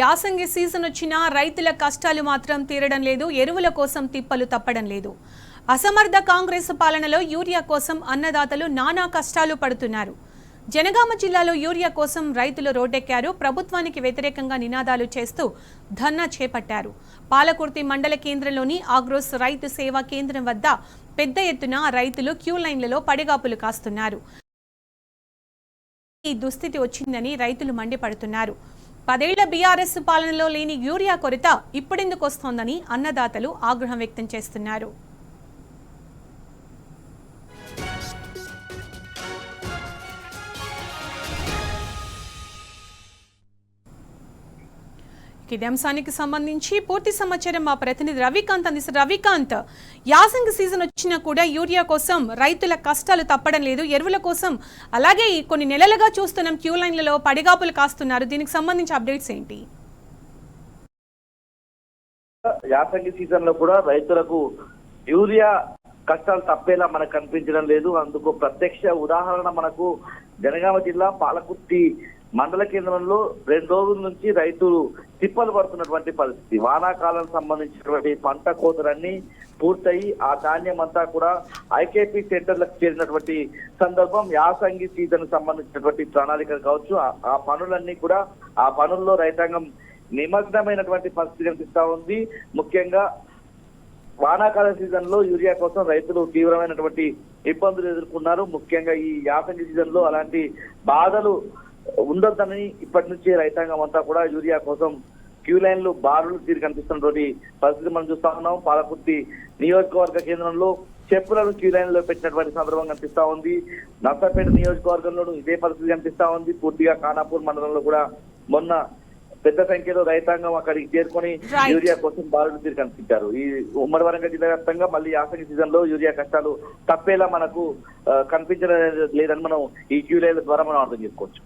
యాసంగి సీజన్ వచ్చినా రైతుల కష్టాలు మాత్రం తీరడం లేదు. ఎరువుల కోసం తిప్పలు తప్పడం లేదు. అసమర్థ కాంగ్రెస్ పాలనలో యూరియా కోసం అన్నదాతలు నానా కష్టాలు పడుతున్నారు. జనగామ జిల్లాలో యూరియా కోసం రైతులు రోడ్డెక్కారు. ప్రభుత్వానికి వ్యతిరేకంగా నినాదాలు చేస్తూ ధర్నా చేపట్టారు. పాలకుర్తి మండల కేంద్రంలోని ఆగ్రోస్ రైతు సేవా కేంద్రం వద్ద పెద్ద ఎత్తున రైతులు క్యూ లైన్లలో పడిగాపులు కాస్తున్నారు. ఈ దుస్థితి వచ్చిందని రైతులు మండిపడుతున్నారు. 10 ఏళ్ల బీఆర్ఎస్ పాలనలో లేని యూరియా కొరత ఇప్పుడెందుకు వస్తోందని అన్నదాతలు ఆగ్రహం వ్యక్తం చేస్తున్నారు. ఇదే అంశానికి సంబంధించి పూర్తి సమాచారం మా ప్రతినిధి రవికాంత్ అందిస్తారు. రవికాంత్, యాసంగి సీజన్ వచ్చినా కూడా యూరియా కోసం రైతుల కష్టాలు తప్పడం లేదు. ఎరువుల కోసం అలాగే కొన్ని నెలలుగా చూస్తున్నాం క్యూ లైన్లలో పడిగాపులు కాస్తున్నారు. దీనికి సంబంధించి అప్డేట్స్ ఏంటి? యాసంగి సీజన్ లో కూడా రైతులకు యూరియా కష్టాలు తప్పేలా మనకు కనిపించడం లేదు. అందుకు ప్రత్యక్ష ఉదాహరణ మనకు జనగామ జిల్లా పాలకుర్తి మండల కేంద్రంలో 2 రోజుల నుంచి రైతులు తిప్పలు పడుతున్నటువంటి పరిస్థితి. వానాకాలం సంబంధించినటువంటి పంట కోతలన్నీ పూర్తయి ఆ ధాన్యం అంతా కూడా ఐకేపీ సెంటర్లకు చేరినటువంటి సందర్భం. యాసంగి సీజన్ సంబంధించినటువంటి ప్రణాళికలు కావచ్చు, ఆ పనులన్నీ కూడా ఆ పనుల్లో రైతాంగం నిమగ్నమైనటువంటి పరిస్థితి కనిపిస్తా ఉంది. ముఖ్యంగా వానాకాల సీజన్ లో యూరియా కోసం రైతులు తీవ్రమైనటువంటి ఇబ్బందులు ఎదుర్కొన్నారు. ముఖ్యంగా ఈ యాసంగి సీజన్ లో అలాంటి బాధలు ఉండొద్దని ఇప్పటి నుంచి రైతాంగం అంతా కూడా యూరియా కోసం క్యూ లైన్లు బారులు తీరు కనిపిస్తున్నటువంటి పరిస్థితి మనం చూస్తా ఉన్నాం. పాలకుర్తి నియోజకవర్గ కేంద్రంలో చెప్పులను క్యూ లైన్ లో పెట్టినటువంటి సందర్భం కనిపిస్తా ఉంది. నర్సపేట నియోజకవర్గంలోనూ ఇదే పరిస్థితి కనిపిస్తా ఉంది. పూర్తిగా ఖానాపూర్ మండలంలో కూడా మొన్న పెద్ద సంఖ్యలో రైతాంగం అక్కడికి చేరుకొని యూరియా కోసం బారులు తీరు కనిపించారు. ఈ ఉమ్మడి వరంగల్ జిల్లా వ్యాప్తంగా మళ్ళీ యాసంగి సీజన్ లో యూరియా కష్టాలు తప్పేలా మనకు కనిపించడం లేదని మనం ఈ క్యూ లైన్ల ద్వారా మనం అర్థం చేసుకోవచ్చు.